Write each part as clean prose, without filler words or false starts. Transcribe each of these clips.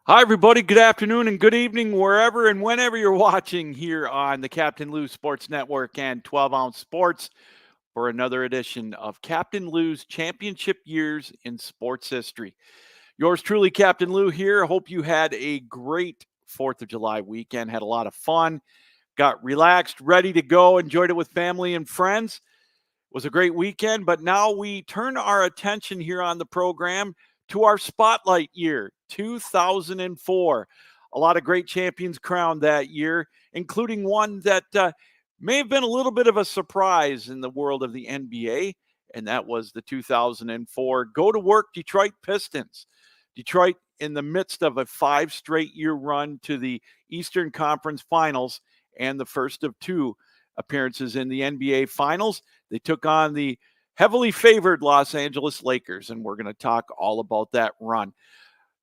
Hi, everybody. Good afternoon and good evening, wherever and whenever you're watching here on the Captain Lou Sports Network and 12 Ounce Sports for another edition of Captain Lou's Championship Years in Sports History. Yours truly, Captain Lou here. Hope you had a great 4th of July weekend, had a lot of fun, got relaxed, ready to go, enjoyed it with family and friends. It was a great weekend, but now we turn our attention here on the program to our spotlight year, 2004. A lot of great champions crowned that year, including one that may have been a little bit of a surprise in the world of the NBA, and that was the 2004 Go to Work Detroit Pistons. Detroit, in the midst of a 5 straight-year run to the Eastern Conference Finals and the first of two appearances in the NBA Finals, they took on the heavily favored Los Angeles Lakers, and we're going to talk all about that run.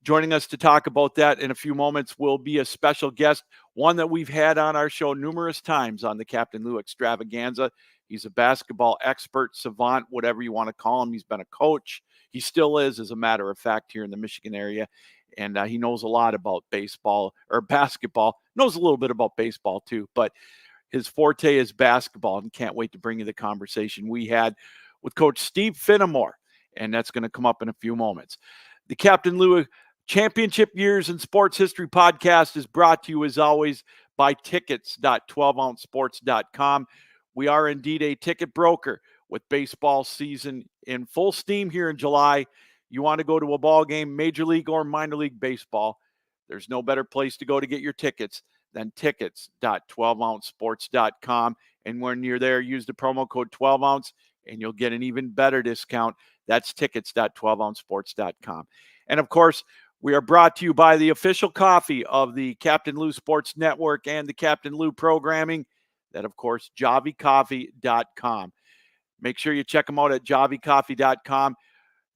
Joining us to talk about that in a few moments will be a special guest, one that we've had on our show numerous times on the Captain Lou Extravaganza. He's a basketball expert, savant, whatever you want to call him. He's been a coach. He still is, as a matter of fact, here in the Michigan area. And he knows a lot about baseball or basketball, knows a little bit about baseball too, but his forte is basketball, and can't wait to bring you the conversation we had with Coach Steve Finamore, and that's going to come up in a few moments. The Captain Lou Championship Years in Sports History podcast is brought to you, as always, by tickets.12ouncesports.com. We are indeed a ticket broker with baseball season in full steam here in July. You want to go to a ball game, Major League or minor league baseball, there's no better place to go to get your tickets than tickets.12ouncesports.com. And when you're there, use the promo code 12ounce and you'll get an even better discount. That's tickets.12ouncesports.com. And of course, we are brought to you by the official coffee of the Captain Lou Sports Network and the Captain Lou programming. That, of course, javicoffee.com. Make sure you check them out at javicoffee.com.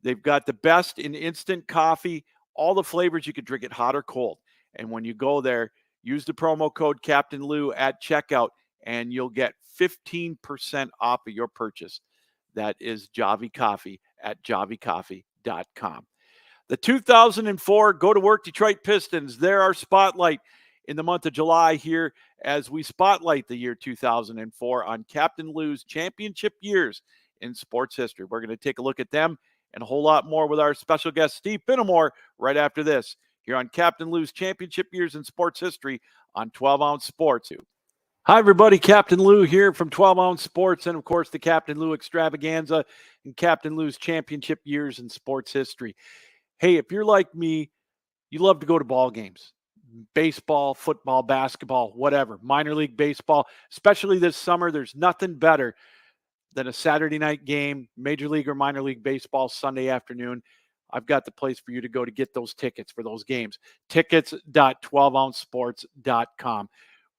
They've got the best in instant coffee, all the flavors. You could drink it hot or cold. And when you go there, use the promo code Captain Lou at checkout, and you'll get 15% off of your purchase. That is Javi Coffee at javicoffee.com. The 2004 Go to Work Detroit Pistons, they're our spotlight in the month of July here as we spotlight the year 2004 on Captain Lou's championship years in sports history. We're going to take a look at them and a whole lot more with our special guest, Steve Finamore, right after this, here on Captain Lou's Championship Years in Sports History on 12 Ounce Sports. Hi, everybody. Captain Lou here from 12 Ounce Sports and, of course, the Captain Lou Extravaganza and Captain Lou's Championship Years in Sports History. Hey, if you're like me, you love to go to ball games, baseball, football, basketball, whatever, minor league baseball, especially this summer. There's nothing better than a Saturday night game, Major League or minor league baseball, Sunday afternoon. I've got the place for you to go to get those tickets for those games. Tickets.12ouncesports.com.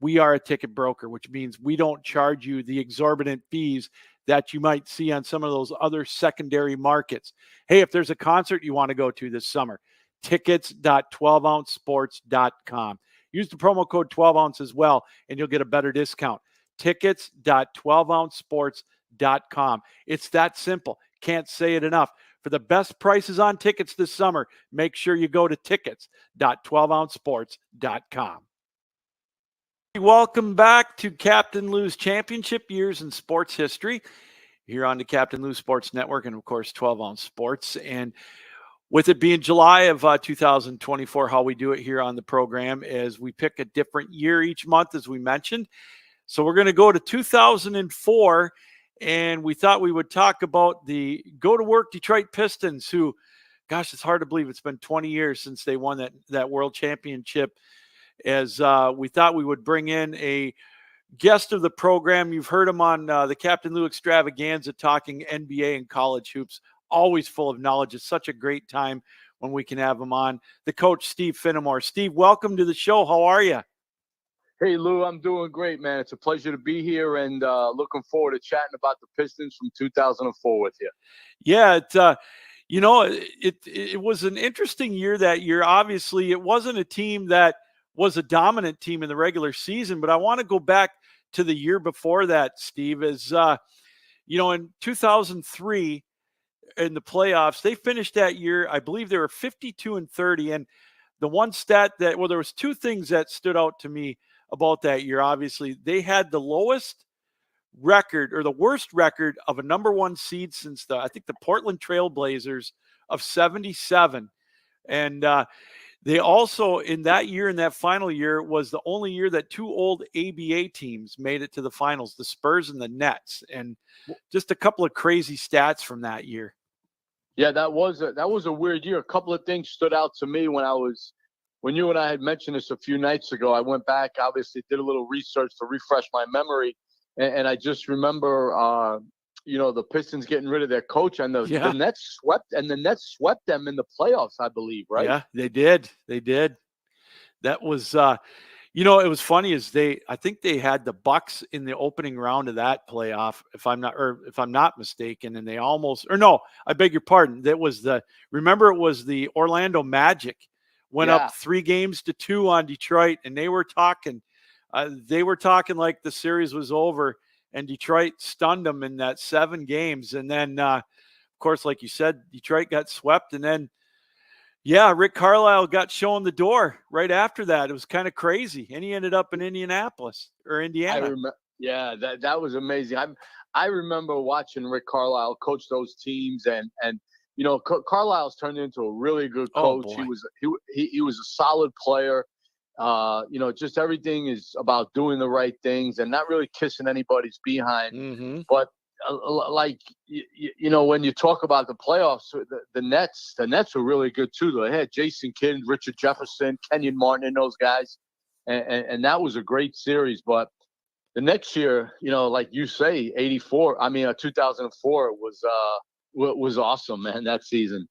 We are a ticket broker, which means we don't charge you the exorbitant fees that you might see on some of those other secondary markets. Hey, if there's a concert you want to go to this summer, tickets.12ouncesports.com. Use the promo code 12ounce as well, and you'll get a better discount. Tickets.12ouncesports.com. It's that simple. Can't say it enough. For the best prices on tickets this summer, make sure you go to tickets.12ouncesports.com. Welcome back to Captain Lou's Championship Years in Sports History here on the Captain Lou Sports Network and, of course, 12 Ounce Sports. And with it being July of 2024, how we do it here on the program is we pick a different year each month, as we mentioned. So we're going to go to 2004, and we thought we would talk about the Go to Work Detroit Pistons, who, gosh, it's hard to believe it's been 20 years since they won that world championship. As we thought we would bring in a guest of the program. You've heard him on the Captain Lou Extravaganza talking NBA and college hoops, always full of knowledge. It's such a great time when we can have him on. The coach, Steve Finamore. Steve, welcome to the show. How are you? Hey, Lou, I'm doing great, man. It's a pleasure to be here and looking forward to chatting about the Pistons from 2004 with you. Yeah, it was an interesting year that year. Obviously, it wasn't a team that was a dominant team in the regular season, but I want to go back to the year before that, Steve, as in 2003 in the playoffs, they finished that year, I believe they were 52-30, and the one stat that, well, there was two things that stood out to me about that year. Obviously, they had the lowest record or the worst record of a number one seed since I think the Portland Trail Blazers of 77. And they also, in that year, in that final year, was the only year that two old ABA teams made it to the finals, the Spurs and the Nets. And just a couple of crazy stats from that year. Yeah, that was a weird year. A couple of things stood out to me when you and I had mentioned this a few nights ago. I went back, obviously did a little research to refresh my memory, and I just remember, the Pistons getting rid of their coach, and the Nets swept them in the playoffs, I believe, right? Yeah, they did. That was, it was funny I think they had the Bucks in the opening round of that playoff, if I'm not mistaken, and they almost, or no, I beg your pardon. It was the Orlando Magic went up 3-2 on Detroit, and they were talking like the series was over, and Detroit stunned them in that 7 games. And then, of course, like you said, Detroit got swept, and then, Rick Carlisle got shown the door right after that. It was kind of crazy, and he ended up in Indianapolis or Indiana. That was amazing. I remember watching Rick Carlisle coach those teams, and Carlisle's turned into a really good coach. He was a solid player. Just everything is about doing the right things and not really kissing anybody's behind. Mm-hmm. But when you talk about the playoffs, the Nets were really good too. They had Jason Kidd, Richard Jefferson, Kenyon Martin, and those guys, and that was a great series. But the next year, like you say, 2004 was awesome, man. That season,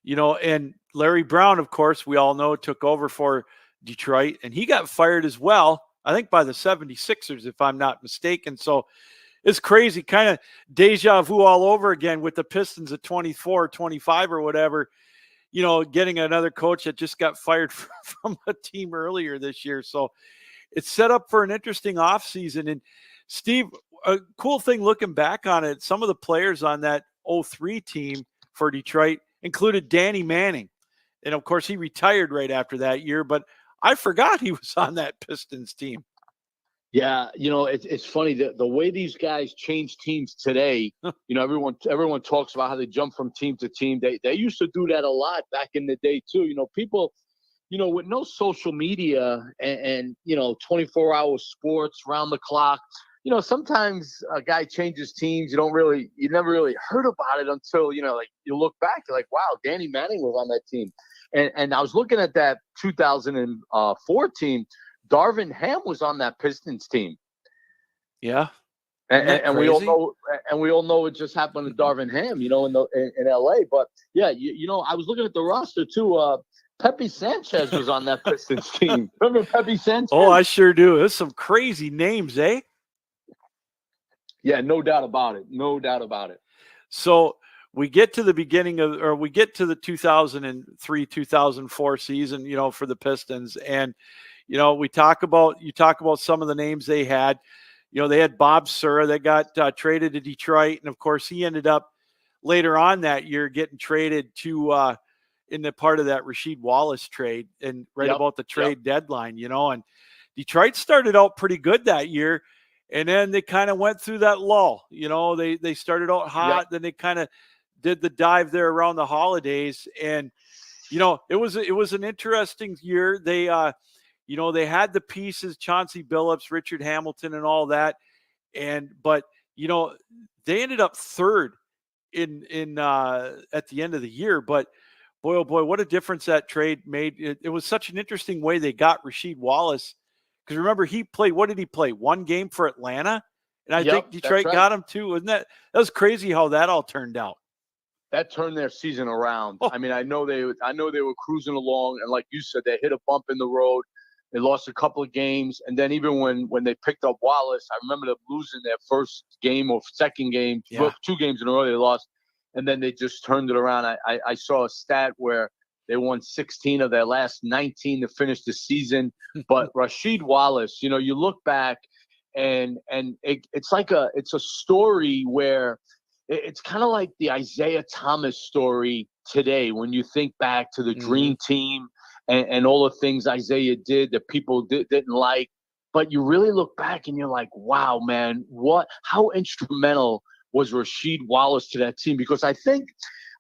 and Larry Brown, of course, we all know, took over for Detroit, and he got fired as well, I think by the 76ers, if I'm not mistaken. So it's crazy, kind of deja vu all over again with the Pistons at 24, 25 or whatever, getting another coach that just got fired from a team earlier this year. So it's set up for an interesting offseason. And Steve, a cool thing looking back on it, some of the players on that 03 team for Detroit included Danny Manning. And of course, he retired right after that year, but I forgot he was on that Pistons team. Yeah, it's funny the way these guys change teams today. Everyone talks about how they jump from team to team. They used to do that a lot back in the day too. People, with no social media and 24-hour sports round the clock. Sometimes a guy changes teams. You never really heard about it until you look back. You're like, wow, Danny Manning was on that team. And I was looking at that 2004 team. Darvin Ham was on that Pistons team. Yeah, and we all know it just happened to Darvin Ham, in LA. But yeah, I was looking at the roster too. Pepe Sanchez was on that Pistons team. Remember Pepe Sanchez? Oh, I sure do. There's some crazy names, eh? Yeah, no doubt about it. So we get to the we get to the 2003-2004 season, for the Pistons, and you talk about some of the names they had. They had Bob Sura that got traded to Detroit, and of course he ended up later on that year getting traded to in the part of that Rasheed Wallace trade, and about the trade deadline. And Detroit started out pretty good that year, and then they kind of went through that lull. They started out hot, then they kind of did the dive there around the holidays, and it was an interesting year. They they had the pieces, Chauncey Billups, Richard Hamilton, and all that, but they ended up third in at the end of the year. But boy, oh boy, what a difference that trade made! It was such an interesting way they got Rasheed Wallace, because remember he played. What did he play? 1 game for Atlanta, and I think Detroit got him too. Wasn't that was crazy how that all turned out? That turned their season around. Oh. I mean, I know they were cruising along, and like you said, they hit a bump in the road. They lost a couple of games, and then even when they picked up Wallace, I remember them losing their first game or second game, 2 games in a row they lost, and then they just turned it around. I saw a stat where they won 16 of their last 19 to finish the season. But Rasheed Wallace, you look back, and it's a story where it's kind of like the Isaiah Thomas story today when you think back to the Dream Team and all the things Isaiah did that people didn't like. But you really look back and you're like, wow, man, how instrumental was Rasheed Wallace to that team? Because I think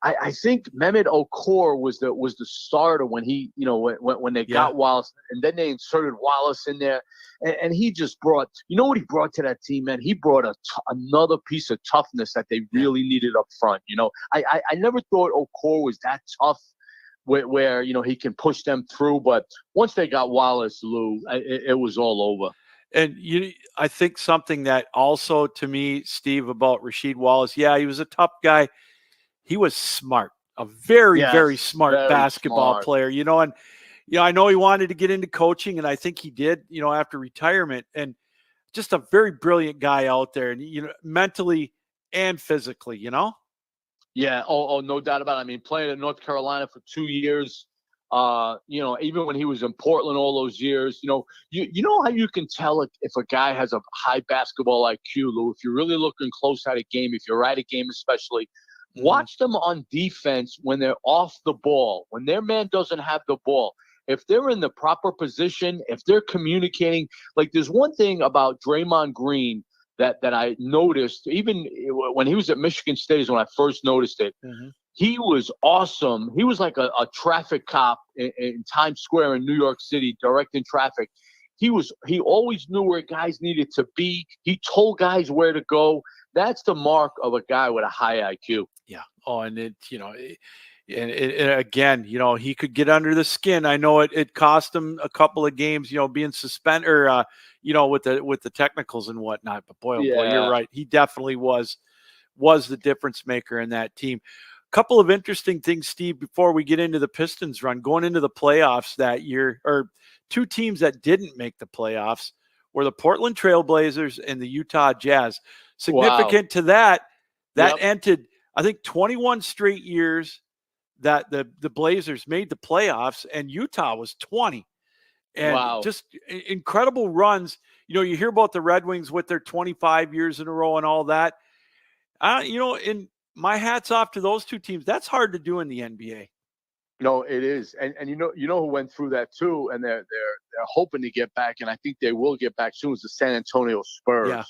Mehmet Okur was the starter when he, when they got Wallace, and then they inserted Wallace in there, and he just brought, what he brought to that team, man. He brought another piece of toughness that they really needed up front. I never thought Okur was that tough, where he can push them through, but once they got Wallace, Lou, it was all over. And I think something that also to me, Steve, about Rasheed Wallace, he was a tough guy. He was smart, a very, very smart basketball player, and, I know he wanted to get into coaching, and I think he did, after retirement, and just a very brilliant guy out there, and, mentally and physically, Yeah. Oh, no doubt about it. I mean, playing in North Carolina for 2 years, even when he was in Portland all those years, you know how you can tell if a guy has a high basketball IQ, Lou, if you're really looking close at a game, if you're at a game especially, watch them on defense when they're off the ball, when their man doesn't have the ball. If they're in the proper position, if they're communicating, like there's one thing about Draymond Green that I noticed, even when he was at Michigan State is when I first noticed it. Mm-hmm. He was awesome. He was like a traffic cop in Times Square in New York City, directing traffic. He always knew where guys needed to be. He told guys where to go. That's the mark of a guy with a high IQ. Yeah. Oh, and and again, he could get under the skin. I know it cost him a couple of games, being suspended or, with the technicals and whatnot. But boy, boy, you're right. He definitely was the difference maker in that team. A couple of interesting things, Steve, before we get into the Pistons run, going into the playoffs that year, or two teams that didn't make the playoffs were the Portland Trailblazers and the Utah Jazz. Significant to that ended, I think, 21 straight years that the Blazers made the playoffs, and Utah was 20. And just incredible runs. You hear about the Red Wings with their 25 years in a row and all that. In my hat's off to those two teams. That's hard to do in the NBA. No, it is. And you know who went through that too, and they're hoping to get back, and I think they will get back soon, is the San Antonio Spurs. Yeah.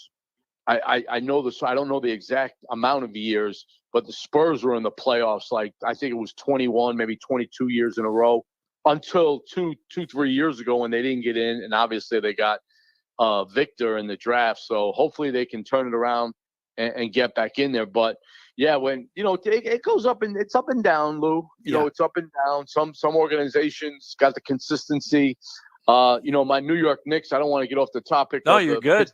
I know this. I don't know the exact amount of years, but the Spurs were in the playoffs. Like I think it was 21, maybe 22 years in a row, until 3 years ago when they didn't get in, and obviously they got Victor in the draft. So hopefully they can turn it around and get back in there. But yeah, when it goes up and it's up and down, Lou. It's up and down. Some organizations got the consistency. My New York Knicks. I don't want to get off the topic. No, you're good.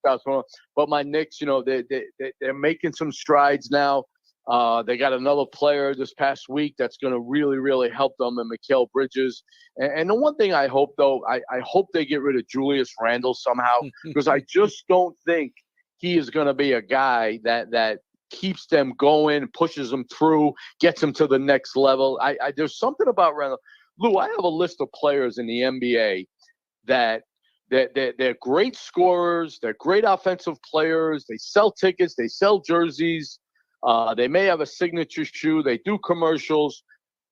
But my Knicks, they're making some strides now. They got another player this past week that's going to really, really help them, and Mikal Bridges. And the one thing I hope, though, I hope they get rid of Julius Randle somehow, because I just don't think he is going to be a guy that keeps them going, pushes them through, gets them to the next level. There's something about Randle. Lou, I have a list of players in the NBA that they're great scorers, they're great offensive players, they sell tickets, they sell jerseys, they may have a signature shoe, they do commercials,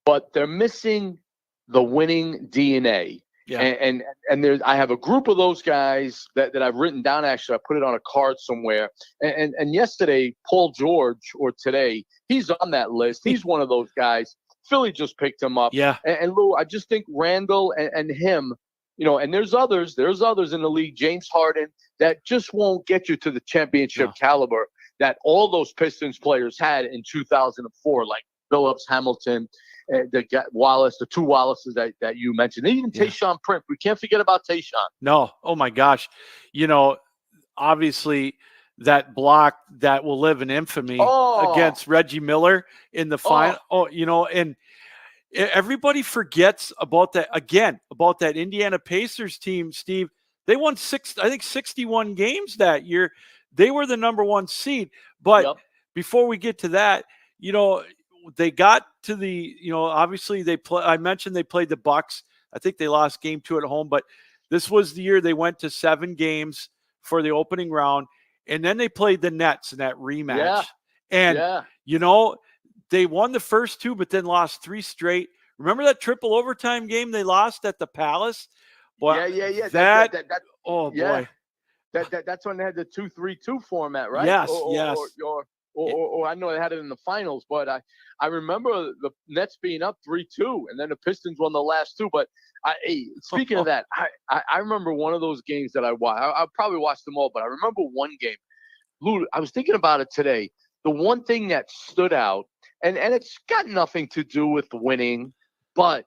but they're missing the winning DNA. Yeah. And there's, I have a group of those guys that I've written down. Actually, I put it on a card somewhere. And yesterday, Paul George, or today, he's on that list. He's one of those guys. Philly just picked him up. Yeah. And Lou, I just think Randall and him, and there's others in the league, James Harden, that just won't get you to the championship caliber that all those Pistons players had in 2004, like Phillips, Hamilton, Wallace, the two Wallaces that you mentioned. Even Tayshaun Prince. We can't forget about Tayshaun. No. Oh, my gosh. Obviously that block that will live in infamy against Reggie Miller in the final. And everybody forgets about that, about that Indiana Pacers team, Steve. They won 61 games that year. They were the number one seed. But before we get to that, they got to the, obviously I mentioned they played the Bucks. I think they lost game 2 at home, but this was the year they went to 7 games for the opening round. And then they played the Nets in that rematch. They won the first 2, but then lost 3 straight. Remember that triple overtime game they lost at the Palace? Boy, Yeah. That oh Yeah. boy. That's when they had the 2-3-2 format, right? Yes, yes. Or I know they had it in the finals, but I remember the Nets being up 3-2, and then the Pistons won the last two. But speaking of that, I remember one of those games that I watched. I probably watched them all, but I remember one game. Lou, I was thinking about it today. The one thing that stood out, and it's got nothing to do with winning, but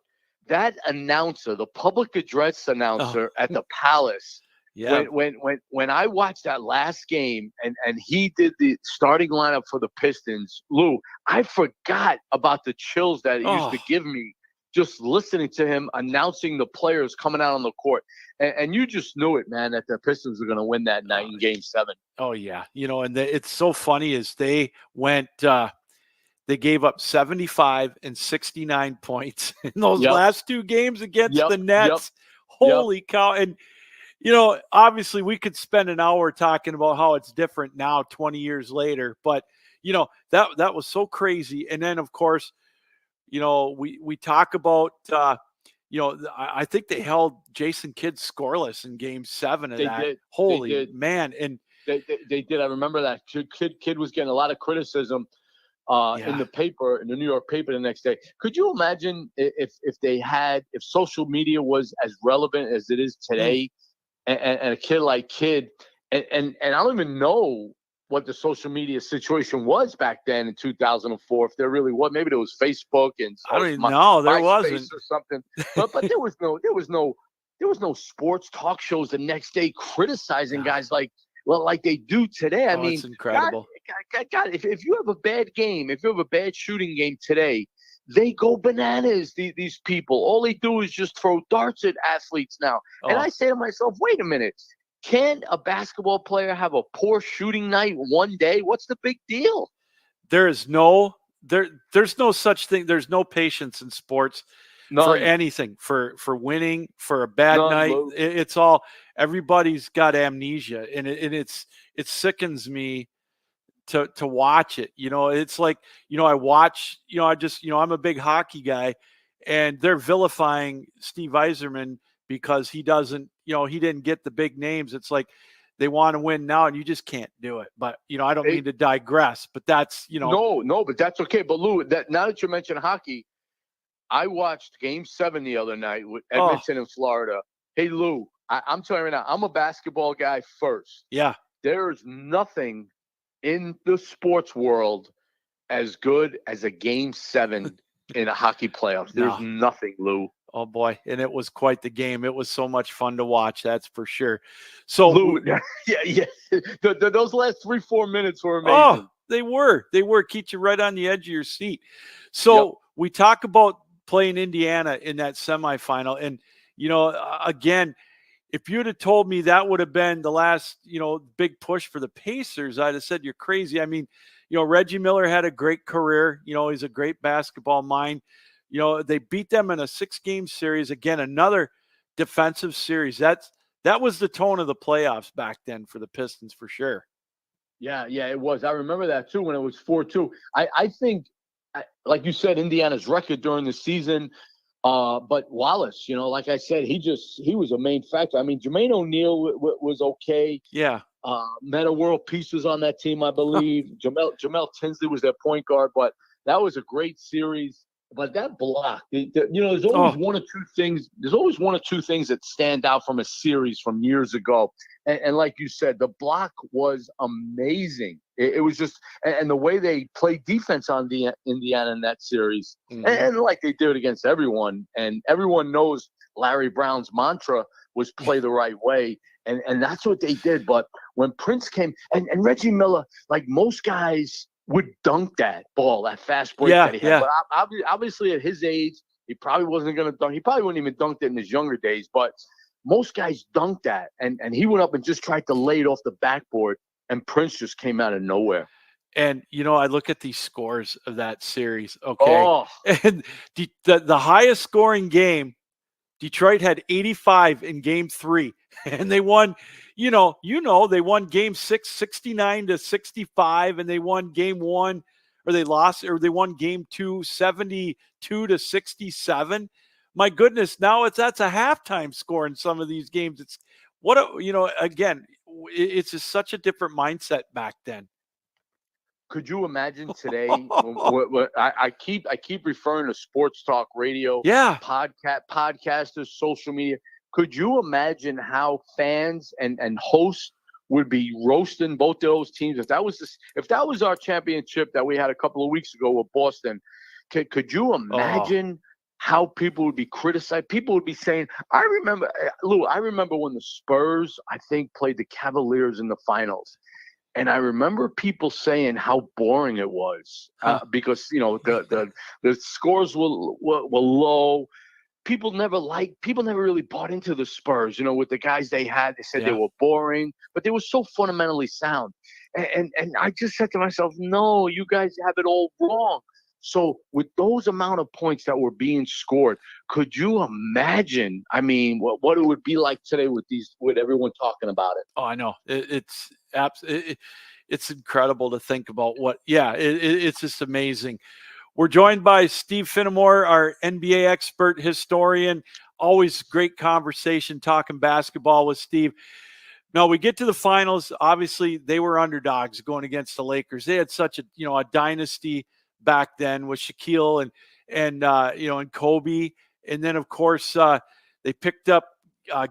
that announcer, the public address announcer at the Palace, Yeah. when I watched that last game and he did the starting lineup for the Pistons, Lou, I forgot about the chills that it used to give me just listening to him announcing the players coming out on the court. And you just knew it, man, that the Pistons were going to win that night in Game 7. Oh, yeah. And it's so funny is they went they gave up 75 and 69 points in those last two games against the Nets. Holy cow. And, obviously we could spend an hour talking about how it's different now 20 years later. But, that was so crazy. And then, of course, we talk about, I think they held Jason Kidd scoreless in Game 7 of that. Holy man. And they did. I remember that. Kidd was getting a lot of criticism in the New York paper the next day. Could you imagine if social media was as relevant as it is today, and a kid like Kidd, and I don't even know what the social media situation was back then in 2004. If there really was, maybe there was Facebook and I don't even know. There wasn't or something. But there was no sports talk shows the next day criticizing guys like they do today. I mean, it's incredible. God, if you have a bad game, if you have a bad shooting game today, they go bananas. These people, all they do is just throw darts at athletes now. And I say to myself, wait a minute. Can a basketball player have a poor shooting night one day? What's the big deal? There's no such thing. There's no patience in sports for anything, for winning, for a bad night. It's all, everybody's got amnesia, and it sickens me to watch it. It's like, I watch, I'm a big hockey guy, and they're vilifying Steve Yzerman because he doesn't, he didn't get the big names. It's like they want to win now, and you just can't do it. But, I don't mean to digress, but that's, No, but that's okay. But Lou, now that you mentioned hockey, I watched Game 7 the other night with Edmonton in Florida. Hey, Lou, I'm telling you right now, I'm a basketball guy first. Yeah. There's nothing in the sports world as good as a Game 7 in a hockey playoffs. There's nothing, Lou. Oh boy, and it was quite the game. It was so much fun to watch, that's for sure. So, Lou, yeah. Those last 3-4 minutes were amazing. Oh, they were. Keep you right on the edge of your seat. So we talk about playing Indiana in that semifinal, and again, if you'd have told me that would have been the last, big push for the Pacers, I'd have said you're crazy. I mean, Reggie Miller had a great career. He's a great basketball mind. They beat them in a 6-game series. Again, another defensive series. That was the tone of the playoffs back then for the Pistons, for sure. Yeah, it was. I remember that too when it was 4-2. I think, like you said, Indiana's record during the season. But Wallace, like I said, he was a main factor. I mean, Jermaine O'Neal was okay. Yeah. Meta World Peace was on that team, I believe. Jamel Tinsley was their point guard, but that was a great series. But that block, there's always one or two things. There's always one or two things that stand out from a series from years ago. And like you said, the block was amazing. It was just, and the way they played defense on the Indiana in that series, and like they did against everyone. And everyone knows Larry Brown's mantra was play the right way. And that's what they did. But when Prince came, and Reggie Miller, like most guys would dunk that ball, that fast break that he had. But obviously at his age, he probably wasn't going to dunk. He probably wouldn't even dunk it in his younger days. But most guys dunked that. And he went up and just tried to lay it off the backboard. And Prince just came out of nowhere. And, I look at these scores of that series. Okay. And the highest scoring game, Detroit had 85 in Game 3. And they won, they won Game 6, 69-65, and they won Game 1, or they lost, or they won game 2, 72-67. My goodness, now that's a halftime score in some of these games. It's again, it's just such a different mindset back then. Could you imagine today? I keep referring to sports talk radio, Yeah, podcasters, social media. Could you imagine how fans and hosts would be roasting both of those teams if that was our championship that we had a couple of weeks ago with Boston? Could you imagine how people would be criticized? People would be saying, I remember when the Spurs, I think, played the Cavaliers in the finals. And I remember people saying how boring it was because the scores were low. People never really bought into the Spurs. With the guys they had, they said they were boring, but they were so fundamentally sound. And I just said to myself, no, you guys have it all wrong. So with those amount of points that were being scored, could you imagine? I mean, what it would be like today with everyone talking about it? Oh, I know. It's absolutely. It's incredible to think about it's just amazing. We're joined by Steve Finamore, our NBA expert historian. Always great conversation talking basketball with Steve. Now we get to the finals. Obviously, they were underdogs going against the Lakers. They had such a dynasty back then with Shaquille and Kobe, and then of course they picked up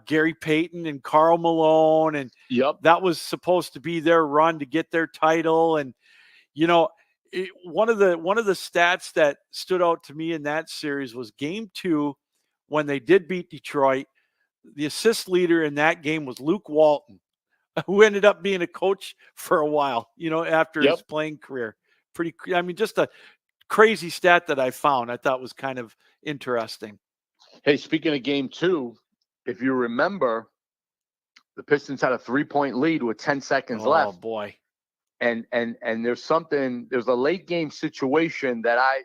Gary Payton and Karl Malone, and that was supposed to be their run to get their title. And one of the stats that stood out to me in that series was game 2 when they did beat Detroit. The assist leader in that game was Luke Walton, who ended up being a coach for a while, after his playing career. Just a crazy stat that I found. I thought was kind of interesting. Hey, speaking of game 2, if you remember, the Pistons had a 3-point lead with 10 seconds left. Oh boy. And there's a late game situation that I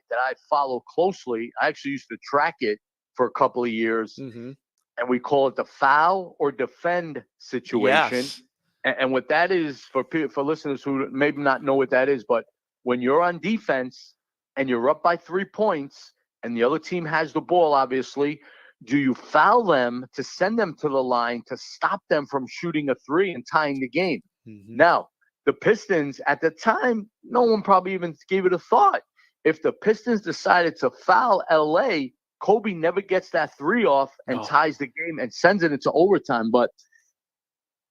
follow closely. I actually used to track it for a couple of years. Mm-hmm. And we call it the foul or defend situation. Yes. And what that is, for listeners who maybe not know what that is, but when you're on defense and you're up by 3 points and the other team has the ball, obviously, do you foul them to send them to the line to stop them from shooting a 3 and tying the game? Mm-hmm. Now, the Pistons, at the time, no one probably even gave it a thought. If the Pistons decided to foul LA, Kobe never gets that 3 off and ties the game and sends it into overtime. But,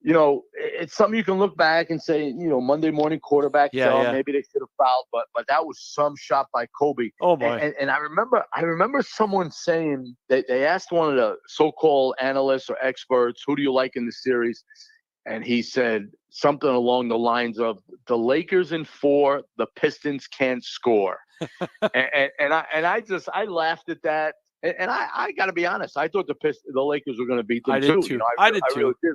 it's something you can look back and say, Monday morning quarterback, maybe they should have fouled, but that was some shot by Kobe. Oh boy. And I remember someone saying that they asked one of the so-called analysts or experts, who do you like in the series? And he said something along the lines of, the Lakers in 4, the Pistons can't score. and I laughed at that. And I got to be honest, I thought the Lakers were going to beat them too. I did too. Really did.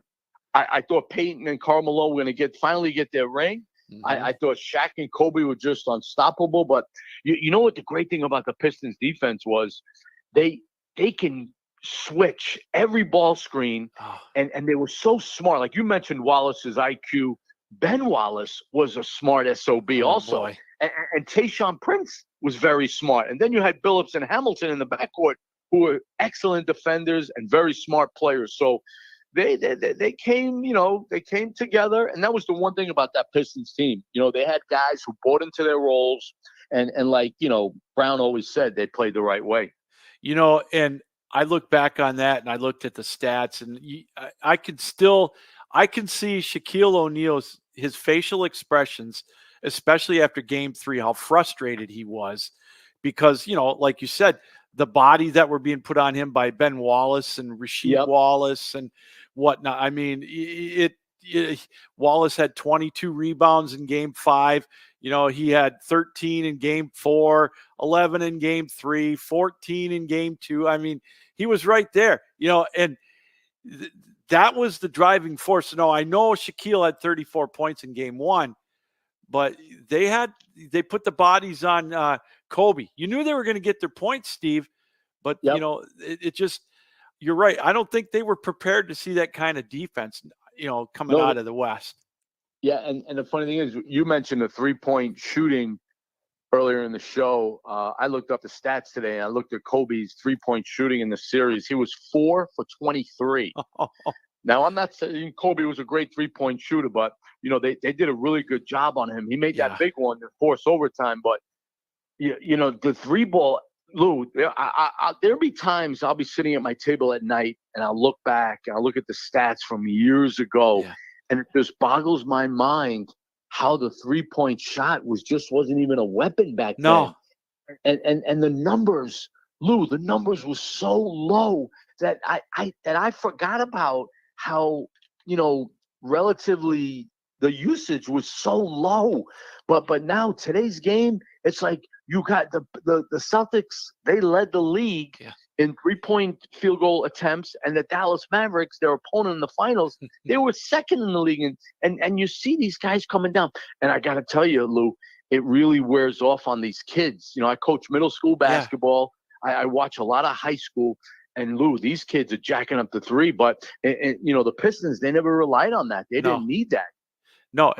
I thought Peyton and Karl Malone were going to finally get their ring. Mm-hmm. I thought Shaq and Kobe were just unstoppable. But you know what the great thing about the Pistons defense was? They can switch every ball screen, and they were so smart. Like you mentioned Wallace's IQ. Ben Wallace was a smart SOB also. And Tayshaun Prince was very smart. And then you had Billups and Hamilton in the backcourt, who were excellent defenders and very smart players. So they came, they came together. And that was the one thing about that Pistons team. They had guys who bought into their roles. And like, Brown always said, they played the right way. And I look back on that and I looked at the stats, and I can see Shaquille O'Neal's his facial expressions, especially after game 3, how frustrated he was because, like you said, the body that were being put on him by Ben Wallace and Rasheed Wallace and whatnot. I mean, Wallace had 22 rebounds in game 5. He had 13 in game 4, 11 in game 3, 14 in game 2. I mean, he was right there, and that was the driving force. No, I know Shaquille had 34 points in game 1, but they put the bodies on Kobe. You knew they were going to get their points, Steve, but it just, you're right. I don't think they were prepared to see that kind of defense, coming out of the West. Yeah, and the funny thing is, you mentioned the 3-point shooting. earlier in the show, I looked up the stats today, and I looked at Kobe's three-point shooting in the series. He was 4 for 23. Now, I'm not saying Kobe was a great three-point shooter, but, they did a really good job on him. He made that big one to force overtime, but, the three ball, Lou, there'll be times I'll be sitting at my table at night, and I'll look back, and I'll look at the stats from years ago, and it just boggles my mind how the three-point shot wasn't even a weapon back then. And the numbers, Lou, the numbers were so low that I forgot about how, relatively the usage was so low. But now today's game, it's like you got the Celtics, they led the league in three-point field goal attempts, and the Dallas Mavericks, their opponent in the finals, they were second in the league. And you see these guys coming down. And I got to tell you, Lou, it really wears off on these kids. I coach middle school basketball. I watch a lot of high school. And, Lou, these kids are jacking up the three. But, the Pistons, they never relied on that. They didn't need that. No,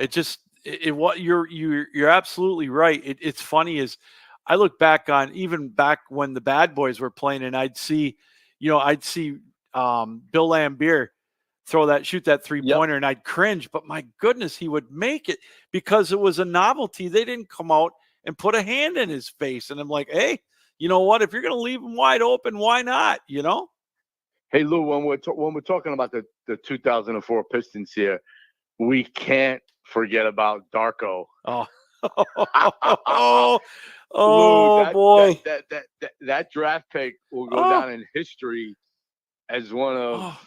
what you're absolutely right. It's funny is I look back on even back when the Bad Boys were playing, and I'd see Bill Laimbeer shoot that 3-pointer, and I'd cringe, but my goodness, he would make it because it was a novelty. They didn't come out and put a hand in his face. And I'm like, hey, you know what? If you're going to leave him wide open, why not? Hey, Lou, when we're talking about the 2004 Pistons here, we can't forget about Darko. Oh, Lou, boy. That draft pick will go down in history as one of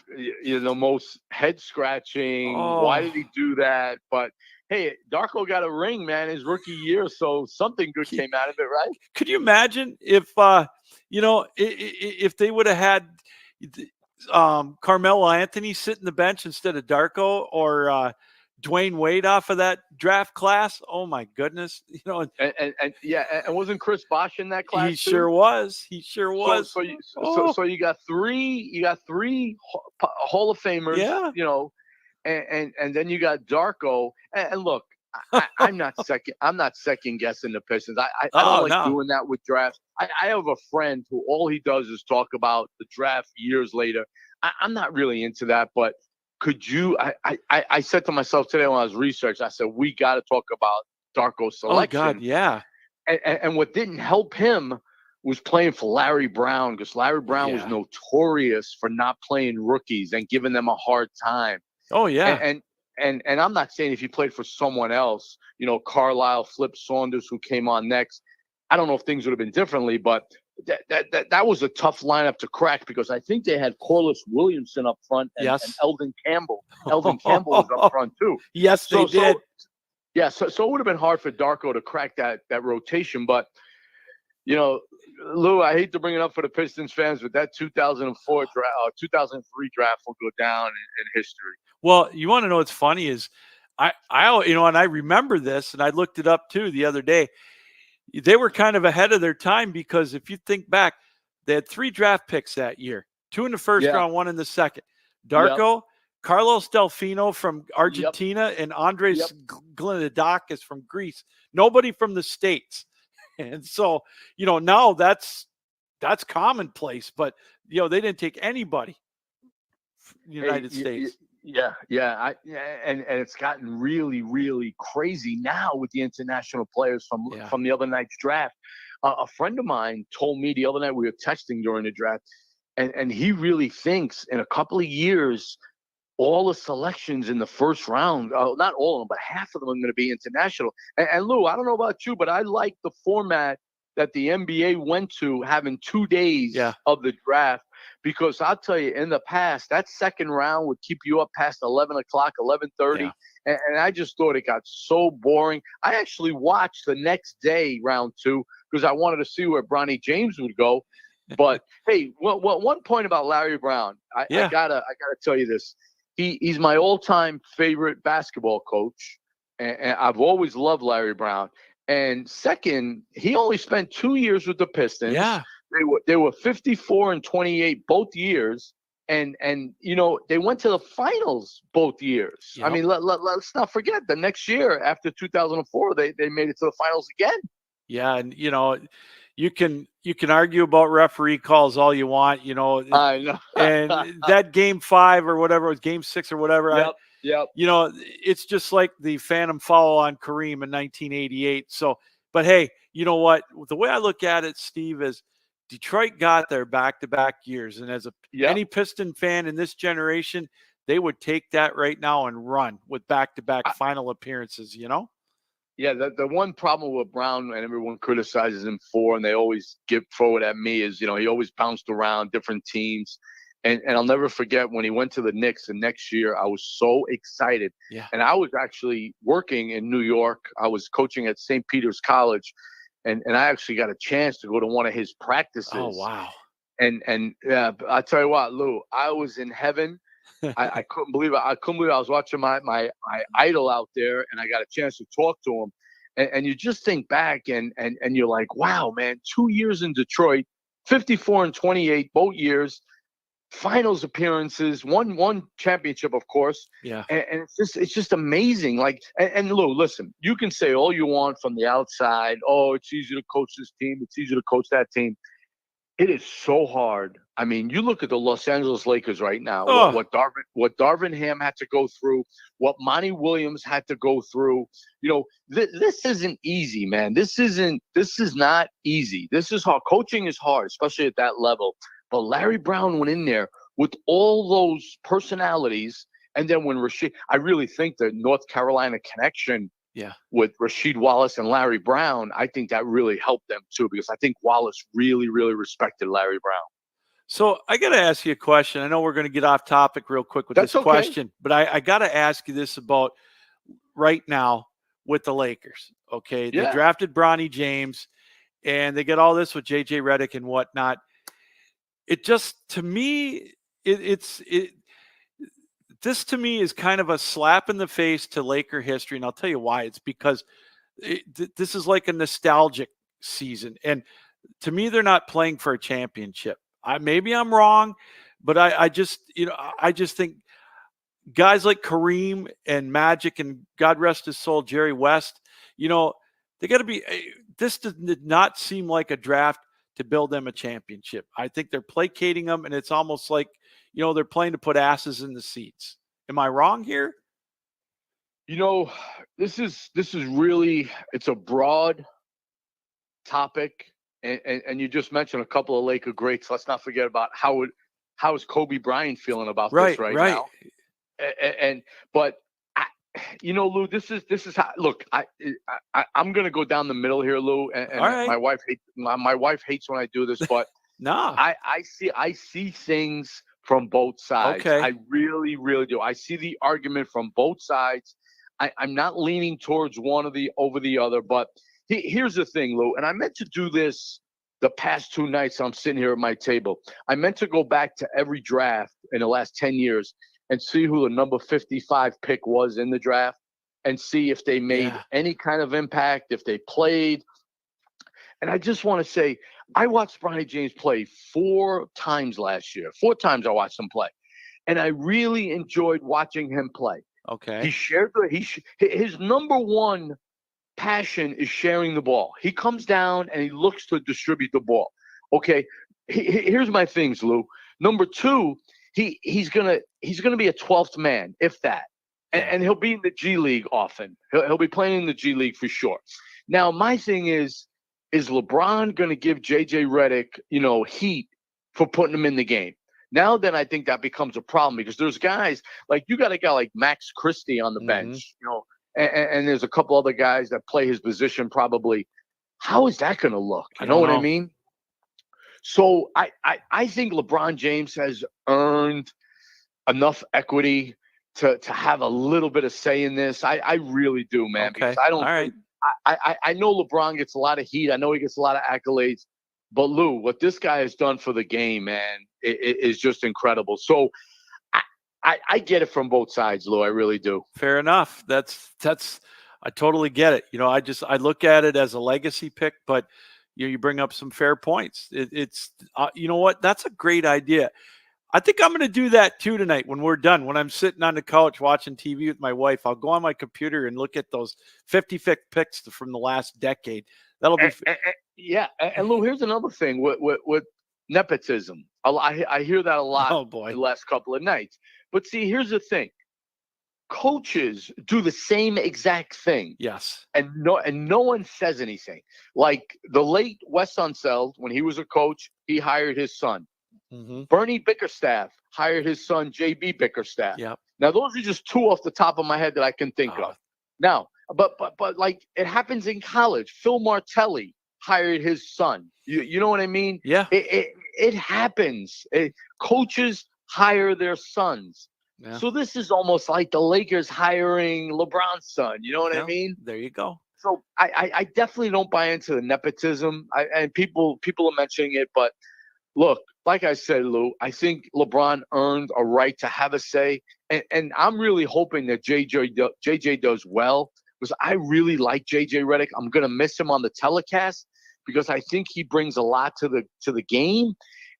the most head-scratching. Why did he do that? But, hey, Darko got a ring, man, his rookie year, so something good came out of it, right? Could you imagine if, if they would have had Carmelo Anthony sit in the bench instead of Darko, or Dwayne Wade off of that draft class? Oh my goodness! And wasn't Chris Bosh in that class? He sure was. So you got three Hall of Famers. And then you got Darko. And look, I'm not second guessing the Pistons. I don't like doing that with drafts. I have a friend who all he does is talk about the draft years later. I'm not really into that, but could you? I said to myself today when I was researching, I said we got to talk about Darko's selection. Oh God, yeah. And what didn't help him was playing for Larry Brown, because Larry Brown was notorious for not playing rookies and giving them a hard time. Oh yeah. And I'm not saying if he played for someone else, Carlisle, Flip Saunders, who came on next, I don't know if things would have been differently, but that was a tough lineup to crack, because I think they had Corliss Williamson up front and Eldon Campbell. Eldon Campbell was up front too. Yes, they did. So it would have been hard for Darko to crack that rotation, but Lou, I hate to bring it up for the Pistons fans, but that 2004 draft, 2003 draft will go down in history. Well, you want to know what's funny is and I remember this, and I looked it up too the other day. They were kind of ahead of their time, because if you think back, they had 3 draft picks that year, 2 in the first round, 1 in the second. Darko, Carlos Delfino from Argentina, and Andres Glinadakis from Greece. Nobody from the States. And so, now that's commonplace, but they didn't take anybody from the United States. And it's gotten really, really crazy now with the international players from the other night's draft. A friend of mine told me the other night, we were texting during the draft, and he really thinks in a couple of years, all the selections in the first round, not all of them, but half of them are going to be international. And Lou, I don't know about you, but I like the format that the NBA went to, having 2 days of the draft. Because I'll tell you, in the past, that second round would keep you up past 11 o'clock, 11:30. And I just thought it got so boring. I actually watched the next day, round 2, because I wanted to see where Bronny James would go. But, hey, one point about Larry Brown, I gotta tell you this. He's my all-time favorite basketball coach, and I've always loved Larry Brown. And second, he only spent 2 years with the Pistons. Yeah. They were 54 and 28 both years, and they went to the finals both years. Yep. I mean, let's not forget the next year after 2004, they made it to the finals again. Yeah, and you can argue about referee calls all you want, I know. and that game 5 or whatever it was, game 6 or whatever. Yep. Yep. It's just like the phantom foul on Kareem in 1988. So, but hey, you know what? The way I look at it, Steve, is Detroit got there back-to-back years, and as Yep. any Piston fan in this generation, they would take that right now and run with back-to-back final appearances. Yeah, the one problem with Brown, and everyone criticizes him for, and they always throw it at me, is he always bounced around different teams, and I'll never forget when he went to the Knicks the next year. I was so excited, Yeah. and I was actually working in New York. I was coaching at St. Peter's College, and I actually got a chance to go to one of his practices. Oh wow! And I tell you what, Lou, I was in heaven. I couldn't believe it. I couldn't believe I was watching my idol out there, and I got a chance to talk to him. And you just think back, and you're like, wow, man, 2 years in Detroit, 54 and 28, both years, finals appearances, one championship, of course. Yeah. And it's just amazing. Like, and Lou, listen, you can say all you want from the outside. Oh, it's easy to coach this team. It's easy to coach that team. It is so hard. I mean, you look at the Los Angeles Lakers right now. Oh. What Darvin Ham had to go through, what Monty Williams had to go through. This isn't easy, man. This is not easy. This is hard. Coaching is hard, especially at that level. But Larry Brown went in there with all those personalities, and then when I really think the North Carolina connection. Yeah, with Rasheed Wallace and Larry Brown, I think that really helped them too, because I think Wallace really, really respected Larry Brown. So I got to ask you a question. I know we're going to get off topic real quick with this question, but I got to ask you this about right now with the Lakers. Okay, they drafted Bronny James, and they get all this with JJ Redick and whatnot. It just, to me, this to me is kind of a slap in the face to Laker history, and I'll tell you why. It's because this is like a nostalgic season, and to me, they're not playing for a championship. Maybe I'm wrong, but I just think guys like Kareem and Magic, and God rest his soul, Jerry West, they got to be. This did not seem like a draft to build them a championship. I think they're placating them, and it's almost like they're playing to put asses in the seats. Am I wrong here? This is really, it's a broad topic, and you just mentioned a couple of Laker greats. Let's not forget about how is Kobe Bryant feeling about this right now. But Lou, this is how. Look, I'm gonna go down the middle here, Lou, and right. my wife hates when I do this, but no, I see things from both sides. Okay. I really, really do. I see the argument from both sides. I'm not leaning towards one over the other, but here's the thing, Lou, and I meant to do this the past 2 nights I'm sitting here at my table. I meant to go back to every draft in the last 10 years and see who the number 55 pick was in the draft, and see if they made any kind of impact, if they played. And I just want to say, I watched Bronny James play 4 times last year. 4 times I watched him play. And I really enjoyed watching him play. Okay. He shared his number one passion is sharing the ball. He comes down and he looks to distribute the ball. Okay. Here's my things, Lou. Number 2, he's gonna be a 12th man, if that. And he'll be in the G League often. He'll be playing in the G League for sure. Now, my thing is LeBron going to give JJ Redick, heat for putting him in the game? Now, then I think that becomes a problem, because there's guys like, you got a guy like Max Christie on the bench, and there's a couple other guys that play his position probably. How is that going to look? You know what I mean? So I think LeBron James has earned enough equity to have a little bit of say in this. I really do, man, because I don't think. I know LeBron gets a lot of heat. I know he gets a lot of accolades. But, Lou, what this guy has done for the game, man, is just incredible. So I get it from both sides, Lou. I really do. Fair enough. That's I totally get it. I look at it as a legacy pick, but you bring up some fair points. It's you know what? That's a great idea. I think I'm going to do that too tonight when we're done. When I'm sitting on the couch watching TV with my wife, I'll go on my computer and look at those 55th picks from the last decade. That'll be. Yeah, and Lou, here's another thing with nepotism. I hear that a lot Oh boy. the last couple of nights. But see, here's the thing: coaches do the same exact thing, Yes. and no one says anything. Like the late Wes Unseld, when he was a coach, he hired his son. Mm-hmm. Bernie Bickerstaff hired his son, J.B. Bickerstaff. Yep. Now, those are just two off the top of my head that I can think of. Now, but like it happens in college. Phil Martelli hired his son. You know what I mean? Yeah. It happens. Coaches hire their sons. Yeah. So this is almost like the Lakers hiring LeBron's son. You know what I mean? There you go. So I definitely don't buy into the nepotism. And people are mentioning it, but look, like I said, Lou, I think LeBron earned a right to have a say, and I'm really hoping that JJ does well, because I really like JJ Redick. I'm gonna miss him on the telecast because I think he brings a lot to the game,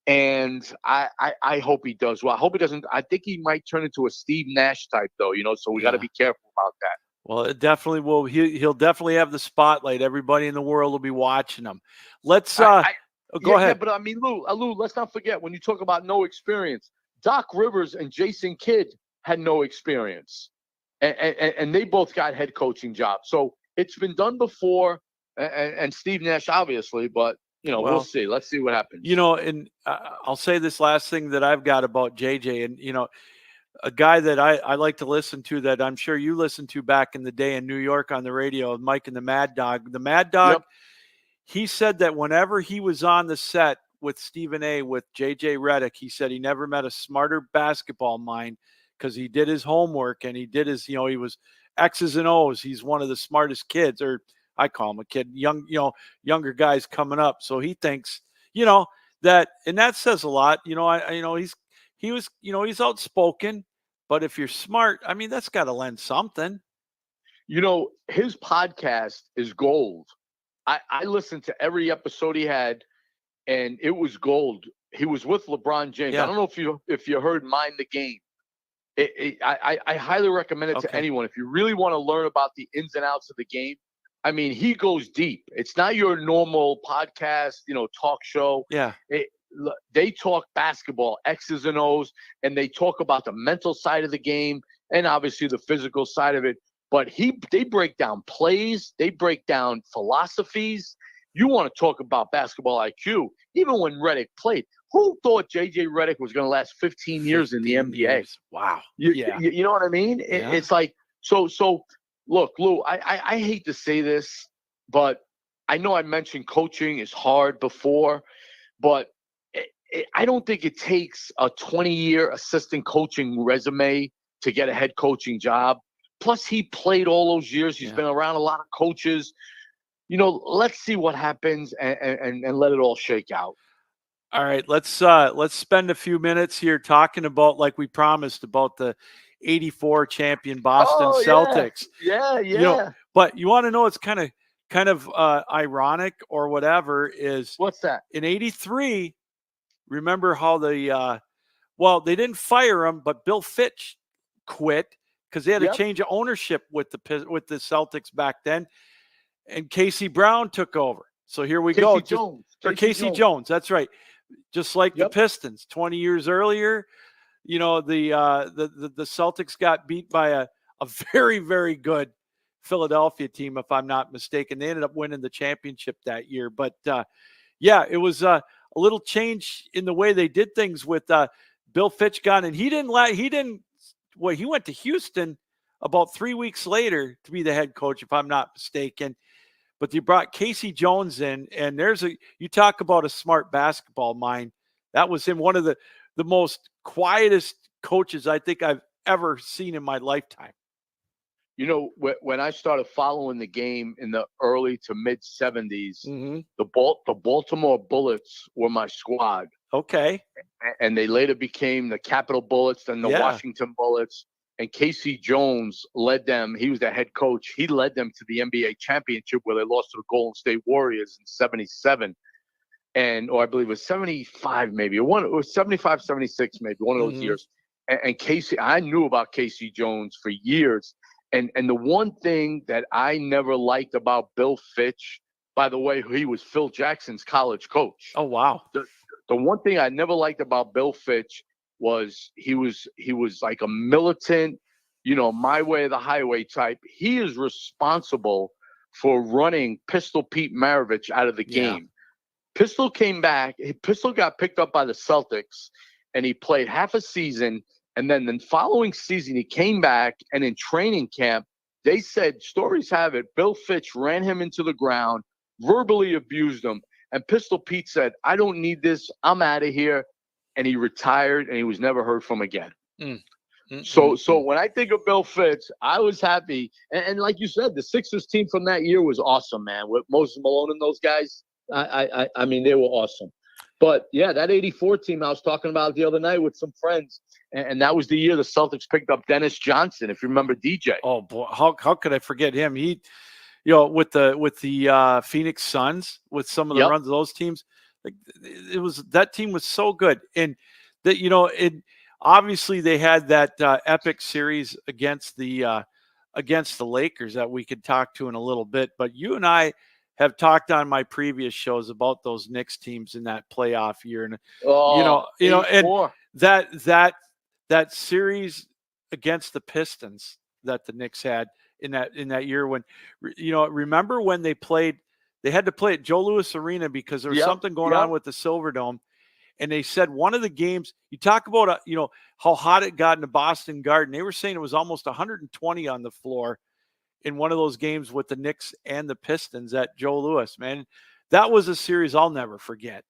and I hope he does well. I hope he doesn't. I think he might turn into a Steve Nash type, though. So we got to be careful about that. Well, it definitely will. He'll definitely have the spotlight. Everybody in the world will be watching him. Let's. Go ahead. Yeah, but I mean, Lou, let's not forget, when you talk about no experience, Doc Rivers and Jason Kidd had no experience, and they both got head coaching jobs. So it's been done before, and Steve Nash obviously, but we'll see. Let's see what happens. And I'll say this last thing that I've got about JJ, and a guy that I like to listen to, that I'm sure you listened to back in the day in New York on the radio, Mike and the Mad Dog. The Mad Dog. Yep. He said that whenever he was on the set with Stephen A. with JJ Redick, he said he never met a smarter basketball mind, because he did his homework and he did his, he was X's and O's. He's one of the smartest kids, or I call him a kid, younger guys coming up. So he thinks, that, and that says a lot. He's outspoken, but if you're smart, I mean, that's got to lend something. His podcast is gold. I listened to every episode he had, and it was gold. He was with LeBron James. Yeah. I don't know if you heard Mind the Game. I highly recommend it to anyone. If you really want to learn about the ins and outs of the game, I mean, he goes deep. It's not your normal podcast, talk show. Yeah. They talk basketball, X's and O's, and they talk about the mental side of the game and obviously the physical side of it. But they break down plays, they break down philosophies. You want to talk about basketball IQ. Even when Redick played, who thought JJ Redick was going to last 15 years in the NBA? Wow. You know what I mean? Yeah. It's like, so look, Lou, I hate to say this, but I know I mentioned coaching is hard before, but I don't think it takes a 20-year assistant coaching resume to get a head coaching job. Plus, he played all those years. He's been around a lot of coaches. Let's see what happens and let it all shake out. All right, let's spend a few minutes here talking about, like we promised, about the '84 champion Boston Celtics. Yeah. But you want to know, it's kind of ironic or whatever, is what's that? In '83, remember how they didn't fire him, but Bill Fitch quit because they had a change of ownership with the Celtics back then, and Casey Brown took over. So here we go. Casey Jones. That's right. Just like the Pistons 20 years earlier, the Celtics got beat by a very, very good Philadelphia team, if I'm not mistaken. They ended up winning the championship that year. But it was a little change in the way they did things with Bill Fitch gone, and he went to Houston about 3 weeks later to be the head coach, if I'm not mistaken. But they brought Casey Jones in, and you talk about a smart basketball mind. That was him, one of the most quietest coaches I think I've ever seen in my lifetime. When I started following the game in the early to mid 70s, the Baltimore Bullets were my squad. Okay. And they later became the Capitol Bullets, then the Washington Bullets. And Casey Jones led them. He was the head coach. He led them to the NBA championship, where they lost to the Golden State Warriors in '77. Or I believe it was 75, maybe. It was 75, 76, maybe, one of those years. And Casey, I knew about Casey Jones for years. And the one thing that I never liked about Bill Fitch by the way, he was Phil Jackson's college coach. Oh, wow. The one thing I never liked about Bill Fitch was he was like a militant, my way or the highway type. He is responsible for running Pistol Pete Maravich out of the game. Pistol came back. Pistol got picked up by the Celtics, and he played half a season. And then the following season, he came back, and in training camp, they said, stories have it, Bill Fitch ran him into the ground, verbally abused him. And Pistol Pete said, I don't need this. I'm out of here. And he retired, and he was never heard from again. So when I think of Bill Fitch, I was happy. And like you said, the Sixers team from that year was awesome, man. With Moses Malone and those guys, I mean, they were awesome. But, yeah, that 84 team I was talking about the other night with some friends, and that was the year the Celtics picked up Dennis Johnson, if you remember DJ. Oh, boy, how could I forget him? He – with the Phoenix Suns, with some of the runs of those teams, like that team was so good, and that obviously they had that epic series against the Lakers that we could talk to in a little bit. But you and I have talked on my previous shows about those Knicks teams in that playoff year, and and that series against the Pistons that the Knicks had in that year when, remember when they had to play at Joe Louis Arena because there was something going on with the Silverdome. And they said one of the games, you talk about, how hot it got in the Boston Garden. They were saying it was almost 120 on the floor in one of those games with the Knicks and the Pistons at Joe Louis, man. That was a series I'll never forget.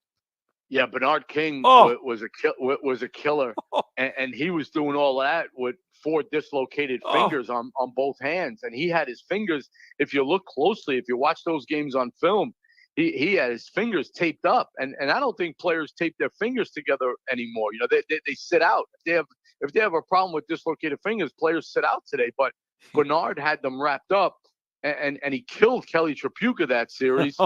Yeah, Bernard King was a killer, and he was doing all that with 4 dislocated fingers on both hands, and he had his fingers. If you look closely, if you watch those games on film, he had his fingers taped up, and I don't think players tape their fingers together anymore. They sit out. If they have a problem with dislocated fingers, players sit out today. But Bernard had them wrapped up. And he killed Kelly Tripucka that series.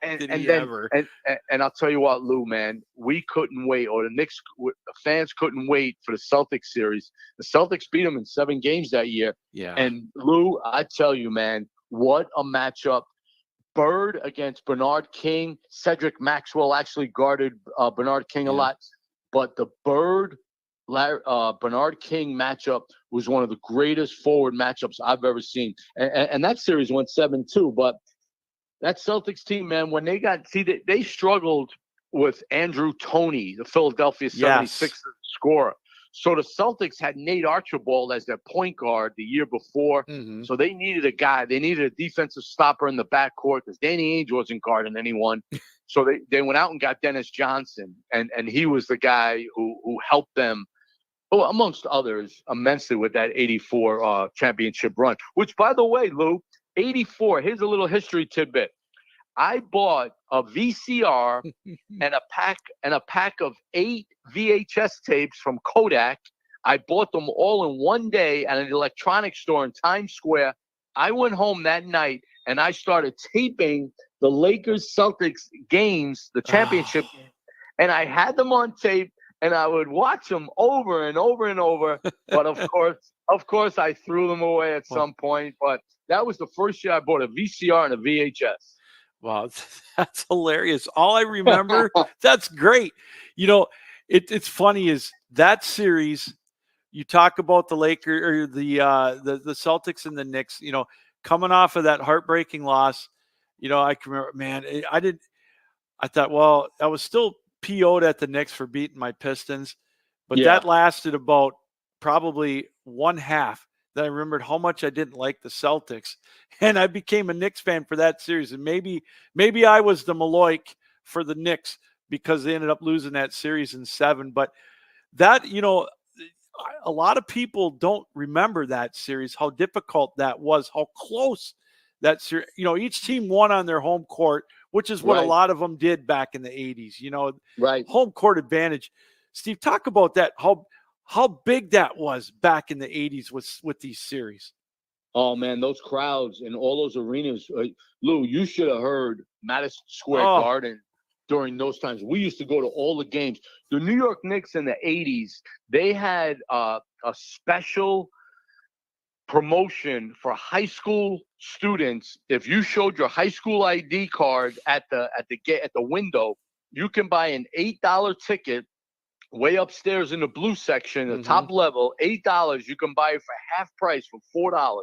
And I'll tell you what, Lou, man, we couldn't wait, or the Knicks fans couldn't wait for the Celtics series. The Celtics beat them in 7 games that year. Yeah. And Lou, I tell you, man, what a matchup. Bird against Bernard King. Cedric Maxwell actually guarded Bernard King a lot. But the Bernard King matchup was one of the greatest forward matchups I've ever seen. And that series went 7-2. But that Celtics team, man, when they struggled with Andrew Toney, the Philadelphia 76ers scorer. So the Celtics had Nate Archibald as their point guard the year before. Mm-hmm. So they needed a guy. They needed a defensive stopper in the backcourt because Danny Ainge wasn't guarding anyone. So they went out and got Dennis Johnson, and he was the guy who helped them, amongst others, immensely with that 84 championship run. Which, by the way, Lou, 84, here's a little history tidbit. I bought a VCR and a pack of 8 VHS tapes from Kodak. I bought them all in one day at an electronics store in Times Square. I went home that night and I started taping the Lakers Celtics games, the championship game, and I had them on tape and I would watch them over and over and over. But of course I threw them away at some point. But that was the first year I bought a VCR and a VHS. Wow, that's hilarious. All I remember, that's great. It's funny is that series, you talk about the Lakers or the Celtics and the Knicks, coming off of that heartbreaking loss. I can remember, man, I thought, well, I was still PO'd at the Knicks for beating my Pistons, but that lasted about probably one half. Then I remembered how much I didn't like the Celtics, and I became a Knicks fan for that series. And maybe I was the Maloik for the Knicks because they ended up losing that series in 7. But that, a lot of people don't remember that series, how difficult that was, how close that series. Each team won on their home court, which is what a lot of them did back in the 80s. Home court advantage. Steve, talk about that. How big that was back in the 80s with these series. Oh, man, those crowds in all those arenas. Lou, you should have heard Madison Square Garden during those times. We used to go to all the games. The New York Knicks in the 80s, they had a special promotion for high school students. If you showed your high school ID card at the gate at the window, you can buy an $8 ticket way upstairs in the blue section, the top level. $8. You can buy it for half price for $4.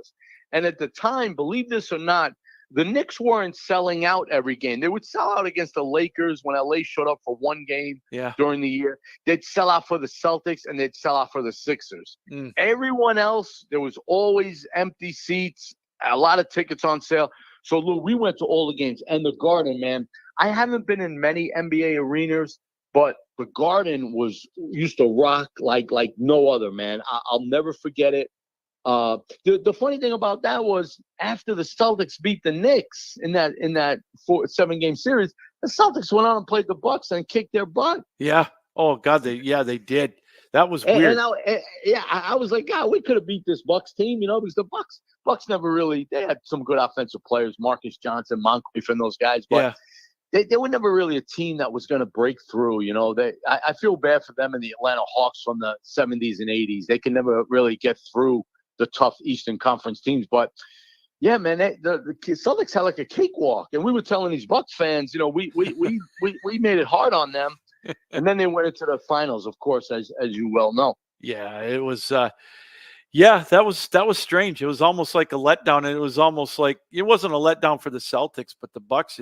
And at the time, believe this or not, the Knicks weren't selling out every game. They would sell out against the Lakers when LA showed up for one game during the year. They'd sell out for the Celtics and they'd sell out for the Sixers. Everyone else, there was always empty seats, a lot of tickets on sale. So, Lou, we went to all the games. And the Garden, man, I haven't been in many NBA arenas, but the Garden used to rock like no other, man. I'll never forget it. The funny thing about that was after the Celtics beat the Knicks in that 7-game series, the Celtics went on and played the Bucks and kicked their butt. Yeah. Oh God, they did. That was weird. I was like, God, we could have beat this Bucks team, because the Bucks never really. They had some good offensive players, Marcus Johnson, Moncrief, and those guys, but they were never really a team that was going to break through. I feel bad for them and the Atlanta Hawks from the 70s and 80s. They can never really get through the tough Eastern Conference teams. But yeah, man, the Celtics had like a cakewalk, and we were telling these Bucks fans, we made it hard on them, and then they went into the finals, of course, as you well know. Yeah, it was. That was strange. It was almost like a letdown, and it was almost like it wasn't a letdown for the Celtics, but the Bucks.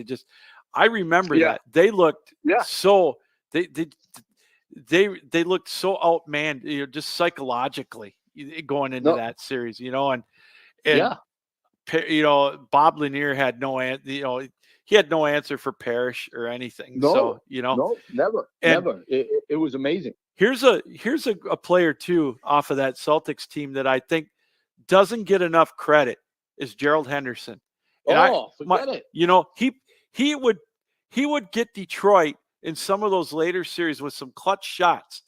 I remember that they looked so they looked so outmanned, just psychologically going into that series, and Bob Lanier had he had no answer for Parrish or anything. No, never. It was amazing. Here's a player too off of that Celtics team that I think doesn't get enough credit is Gerald Henderson. And forget it. He would get Detroit in some of those later series with some clutch shots,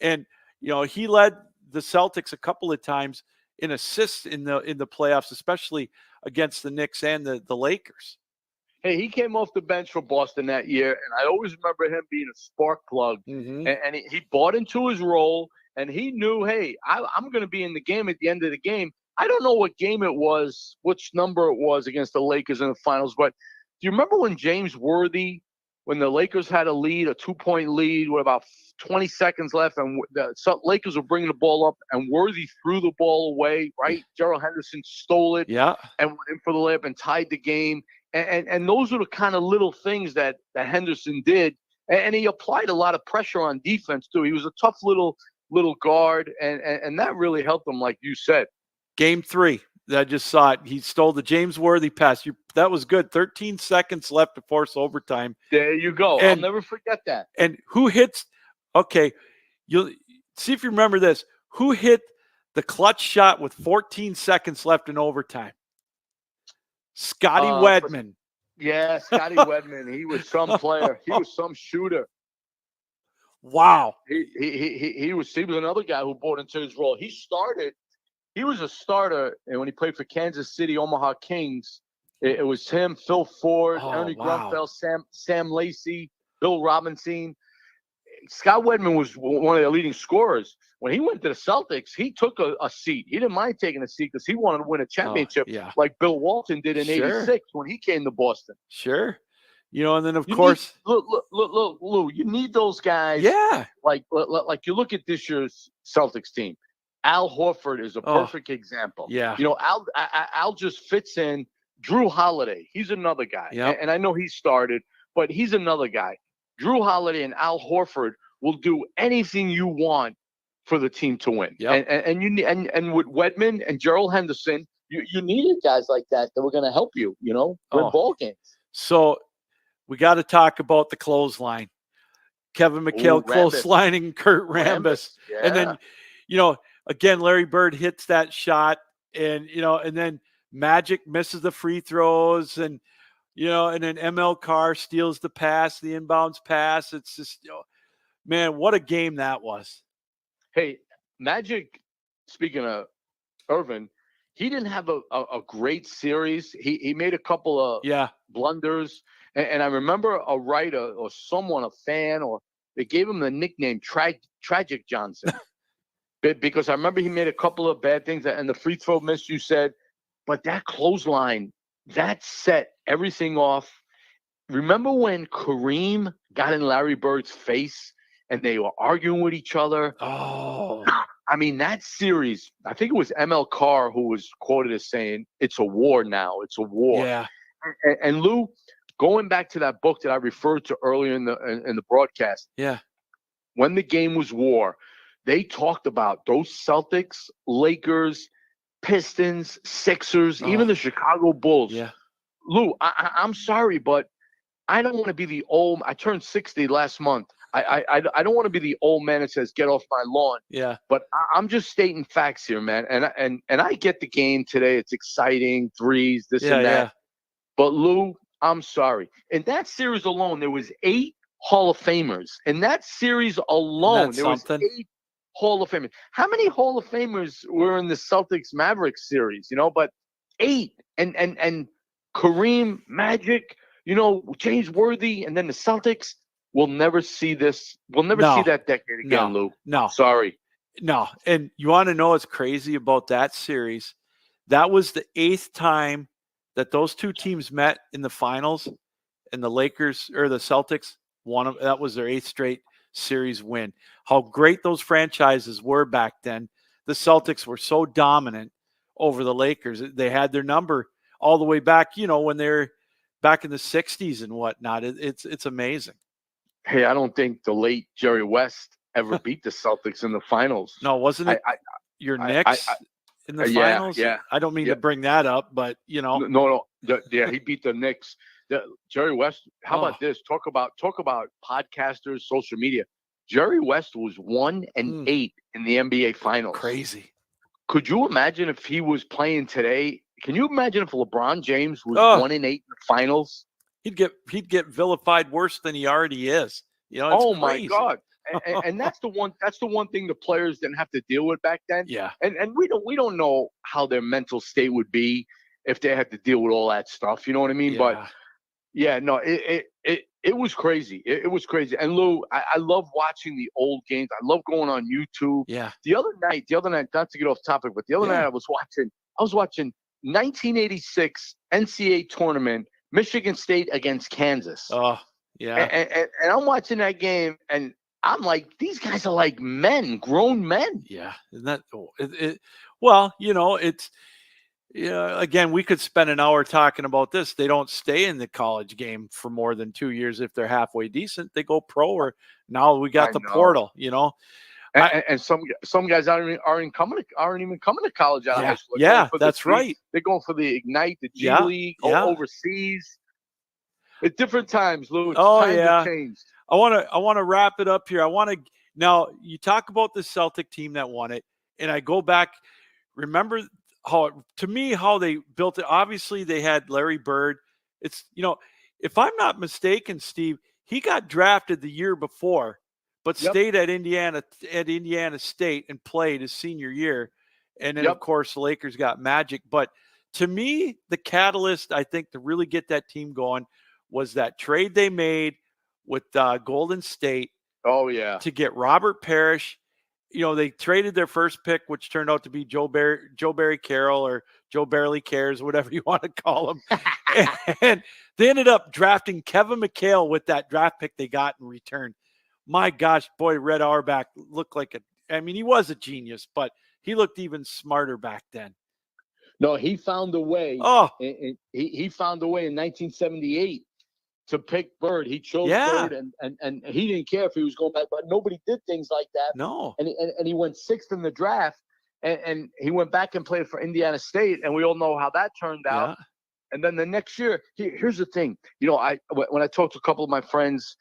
and he led the Celtics a couple of times in assists in the playoffs, especially against the Knicks and the Lakers. Hey, he came off the bench for Boston that year, and I always remember him being a spark plug. And he bought into his role, and he knew, hey, I'm going to be in the game at the end of the game. I don't know what game it was, which number it was against the Lakers in the finals, but do you remember when James Worthy, when the Lakers had a 2-point lead with about 20 seconds left, and the Lakers were bringing the ball up, and Worthy threw the ball away, right? Gerald Henderson stole it and went in for the layup and tied the game. And those are the kind of little things that Henderson did. And he applied a lot of pressure on defense, too. He was a tough little guard, and that really helped him, like you said. Game 3. I just saw it. He stole the James Worthy pass. That was good. 13 seconds left to force overtime. There you go. I'll never forget that. And who hits? Okay, you'll see if you remember this. Who hit the clutch shot with 14 seconds left in overtime? Scotty Wedman. Scotty Wedman. He was some player. He was some shooter. Wow. He was another guy who bought into his role. He was a starter, and when he played for Kansas City Omaha Kings, it was him, Phil Ford, Ernie Grunfeld, Sam Lacey, Bill Robinson. Scott Wedman was one of their leading scorers. When he went to the Celtics, he took a seat. He didn't mind taking a seat because he wanted to win a championship like Bill Walton did in '86 when he came to Boston. Sure. And then, of course. Look, Lou, you need those guys. Yeah. Like you look at this year's Celtics team. Al Horford is a perfect example. Yeah. Al just fits in. Drew Holiday, he's another guy. Yep. And I know he started, but he's another guy. Drew Holiday and Al Horford will do anything you want for the team to win. Yep. And with Wedman and Gerald Henderson, you needed guys like that were going to help you, win ball games. So we got to talk about the clothesline. Kevin McHale clotheslining Kurt Rambis. Yeah. And then, again, Larry Bird hits that shot, and then Magic misses the free throws, and and then ML Carr steals the pass, the inbounds pass. It's just, man, what a game that was. Hey, Magic, speaking of Irvin, he didn't have a great series. He made a couple of blunders, and I remember a writer or someone, a fan, or they gave him the nickname Tragic Johnson. because I remember he made a couple of bad things, and the free throw miss, you said, but that clothesline, that set everything off. Remember when Kareem got in Larry Bird's face and they were arguing with each other? Oh, I mean, that series, I think it was ML Carr who was quoted as saying, "It's a war now. It's a war." yeah. And Lou, going back to that book that I referred to earlier in the broadcast, Yeah. when the game was war, they talked about those Celtics, Lakers, Pistons, Sixers, even the Chicago Bulls. Yeah. Lou, I'm sorry, but I don't want to be the old. I turned 60 last month. I don't want to be the old man that says, "Get off my lawn." Yeah. But I'm just stating facts here, man. And I get the game today. It's exciting, threes, this and that. Yeah. But Lou, I'm sorry. In that series alone, there was 8 Hall of Famers. In that series alone, there was 8 Hall of Famers. How many Hall of Famers were in the Celtics Mavericks series? But 8. And Kareem, Magic, James Worthy, and then the Celtics. We'll never see this. We'll never see that decade again, Lou. No. Sorry. No. And you want to know what's crazy about that series? That was the 8th time that those two teams met in the finals, and the Lakers or the Celtics that was their 8th straight series win. How great those franchises were back then. The Celtics were so dominant over the Lakers. They had their number all the way back, when they're back in the 60s and whatnot. It's amazing. Hey, I don't think the late Jerry West ever beat the Celtics in the finals. No, wasn't it your Knicks in the finals? Yeah. I don't mean to bring that up, but No. He beat the Knicks. Jerry West. How about this? Talk about podcasters, social media. Jerry West was 1-8 in the NBA Finals. Crazy. Could you imagine if he was playing today? Can you imagine if LeBron James was 1-8 in the finals? He'd get vilified worse than he already is. It's my crazy. God. And that's the one thing the players didn't have to deal with back then. Yeah. And we don't know how their mental state would be if they had to deal with all that stuff. You know what I mean? Yeah. But yeah, no, it was crazy. It was crazy. And Lou, I love watching the old games. I love going on YouTube. Yeah. The other night, not to get off topic, but the other night I was watching 1986 NCAA tournament, Michigan State against Kansas. Oh, yeah. And I'm watching that game, and I'm like, these guys are like men, grown men. Yeah. Isn't that well, it's again, we could spend an hour talking about this. They don't stay in the college game for more than 2 years. If they're halfway decent, they go pro, or now we got the portal, And some guys aren't even coming to college out of high school. Yeah, that's right. They're going for the Ignite, the G League, overseas. At different times, Lou. Times have changed. I want to wrap it up here. Now you talk about the Celtic team that won it, and I go back. Remember how they built it. Obviously, they had Larry Bird. It's if I'm not mistaken, Steve, he got drafted the year before, but stayed at Indiana State and played his senior year. And then, of course, the Lakers got Magic. But to me, the catalyst, I think, to really get that team going was that trade they made with Golden State. Oh, yeah. To get Robert Parrish. They traded their first pick, which turned out to be Joe Barry Carroll, or Joe Barely Cares, whatever you want to call him. And they ended up drafting Kevin McHale with that draft pick they got in return. My gosh, boy, Red Auerbach looked like he was a genius, but he looked even smarter back then. No, he found a way. Oh, he found a way in 1978 to pick Bird. He chose Bird, and he didn't care if he was going back, but nobody did things like that. No. And he went 6th in the draft, and he went back and played for Indiana State, and we all know how that turned out. Yeah. And then the next year, here's the thing. When I talked to a couple of my friends,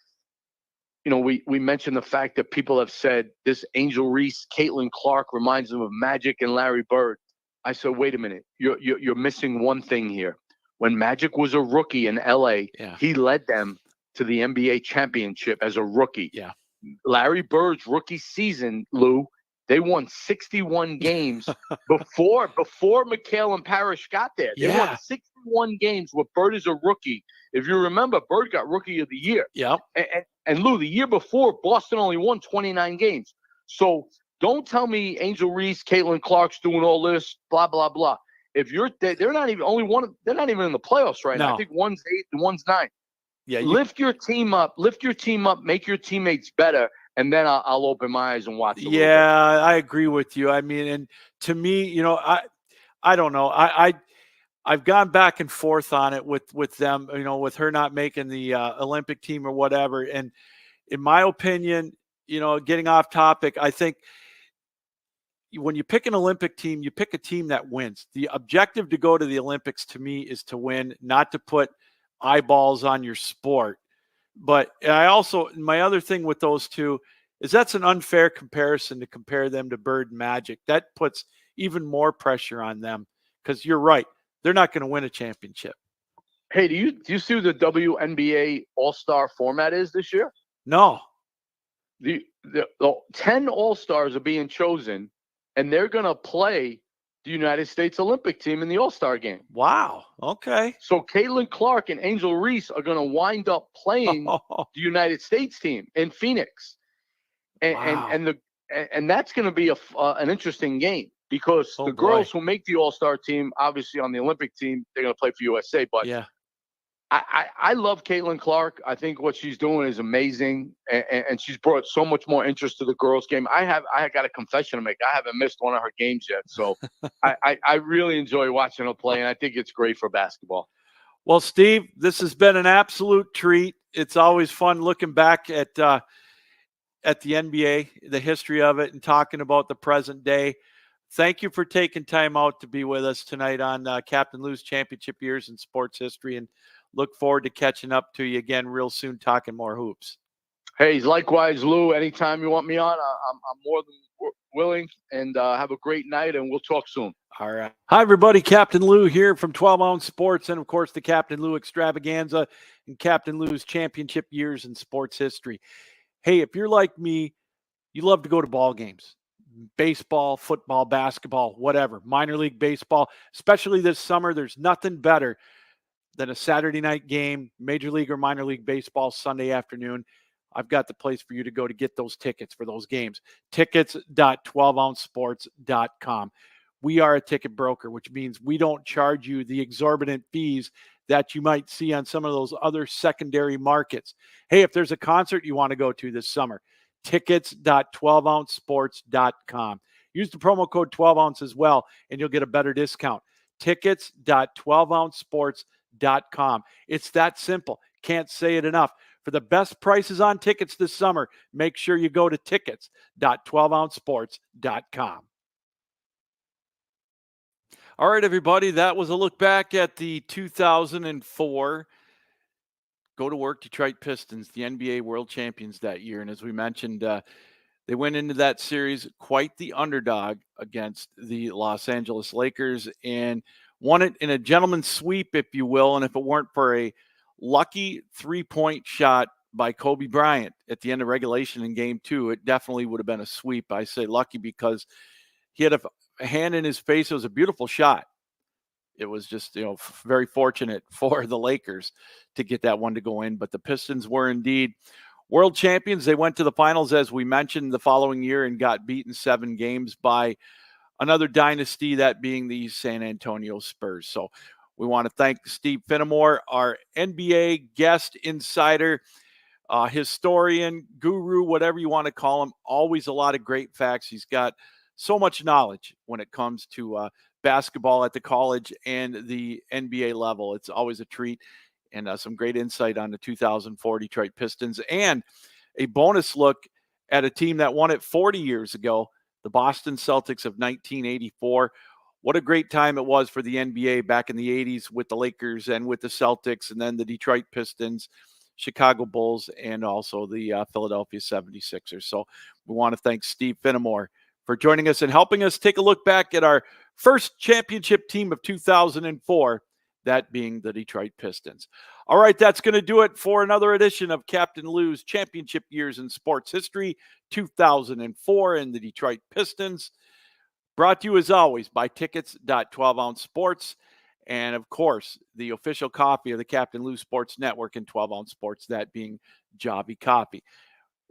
we mentioned the fact that people have said this Angel Reese, Caitlin Clark reminds them of Magic and Larry Bird. I said, wait a minute, you're missing one thing here. When Magic was a rookie in LA, he led them to the NBA championship as a rookie. Yeah. Larry Bird's rookie season, Lou, they won 61 games before McHale and Parrish got there. They won 61 games with Bird as a rookie. If you remember, Bird got Rookie of the Year. Yeah. And Lou, the year before, Boston only won 29 games. So Don't tell me Angel Reese, Caitlin Clark's doing all this, blah blah blah. If they're not even they're not even in the playoffs right now. I think one's 8 and one's 9. Yeah, lift your team up, make your teammates better, and then I'll open my eyes and watch. Yeah, I agree with you. I mean, and to me, I don't know. I've gone back and forth on it with them. With her not making the Olympic team or whatever. And in my opinion, getting off topic, I think when you pick an Olympic team, you pick a team that wins. The objective to go to the Olympics to me is to win, not to put eyeballs on your sport. But my other thing with those two is that's an unfair comparison to compare them to Bird and Magic. That puts even more pressure on them because you're right. They're not going to win a championship. Hey, do you see what the WNBA All-Star format is this year? No. The 10 All-Stars are being chosen, and they're going to play the United States Olympic team in the All-Star game. Wow. Okay. So Caitlin Clark and Angel Reese are going to wind up playing the United States team in Phoenix. And that's going to be an interesting game because the girls who make the All-Star team, obviously on the Olympic team, they're going to play for USA. But yeah. I love Caitlin Clark. I think what she's doing is amazing, and she's brought so much more interest to the girls' game. I got a confession to make. I haven't missed one of her games yet, so I really enjoy watching her play, and I think it's great for basketball. Well, Steve, this has been an absolute treat. It's always fun looking back at the NBA, the history of it, and talking about the present day. Thank you for taking time out to be with us tonight on Captain Lou's Championship Years in Sports History, and look forward to catching up to you again real soon, talking more hoops. Hey, likewise, Lou. Anytime you want me on, I'm more than willing. And have a great night, and we'll talk soon. All right. Hi, everybody. Captain Lou here from 12 Ounce Sports, and of course, the Captain Lou Extravaganza and Captain Lou's Championship Years in Sports History. Hey, if you're like me, you love to go to ball games. Baseball, football, basketball, whatever, minor league baseball, especially this summer. There's nothing better than a Saturday night game, major league or minor league baseball, Sunday afternoon. I've got the place for you to go to get those tickets for those games. Tickets.12ouncesports.com. We are a ticket broker, which means we don't charge you the exorbitant fees that you might see on some of those other secondary markets. Hey, if there's a concert you want to go to this summer, tickets.12ouncesports.com. Use the promo code 12ounce as well, and you'll get a better discount. Tickets.12ouncesports.com. It's that simple. Can't say it enough. For the best prices on tickets this summer, make sure you go to tickets.12ouncesports.com. All right, everybody, that was a look back at the 2004 Go to Work Detroit Pistons, the NBA World Champions that year. And as we mentioned, they went into that series quite the underdog against the Los Angeles Lakers and won it in a gentleman's sweep, if you will. And if it weren't for a lucky three-point shot by Kobe Bryant at the end of regulation in Game 2, it definitely would have been a sweep. I say lucky because he had a hand in his face. It was a beautiful shot. It was just, very fortunate for the Lakers to get that one to go in. But the Pistons were indeed world champions. They went to the finals, as we mentioned, the following year and got beaten 7 games by another dynasty, that being the San Antonio Spurs. So we want to thank Steve Finamore, our NBA guest insider, historian, guru, whatever you want to call him. Always a lot of great facts. He's got so much knowledge when it comes to basketball at the college and the NBA level. It's always a treat, and some great insight on the 2004 Detroit Pistons, and a bonus look at a team that won it 40 years ago, the Boston Celtics of 1984. What a great time it was for the NBA back in the 80s with the Lakers and with the Celtics, and then the Detroit Pistons, Chicago Bulls, and also the Philadelphia 76ers. So we want to thank Steve Finamore for joining us and helping us take a look back at our first championship team of 2004, that being the Detroit Pistons. All right, that's going to do it for another edition of Captain Lou's Championship Years in Sports History, 2004 and the Detroit Pistons. Brought to you, as always, by Tickets.12ounce Sports, and, of course, the official coffee of the Captain Lou Sports Network and 12 Ounce Sports, that being Javi Coffee.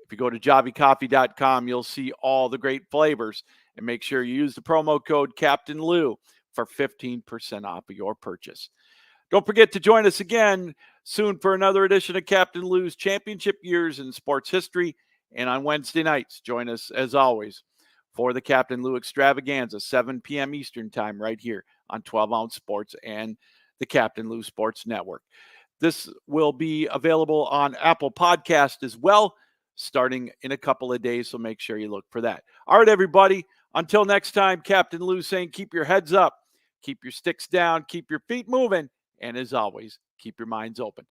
If you go to jobbycoffee.com, you'll see all the great flavors. And make sure you use the promo code Captain Lou for 15% off of your purchase. Don't forget to join us again soon for another edition of Captain Lou's Championship Years in Sports History. And on Wednesday nights, join us as always for the Captain Lou Extravaganza, 7 p.m. Eastern Time, right here on 12 Ounce Sports and the Captain Lou Sports Network. This will be available on Apple Podcast as well, starting in a couple of days, so make sure you look for that. All right, everybody, until next time, Captain Lou saying keep your heads up, keep your sticks down, keep your feet moving, and as always, keep your minds open.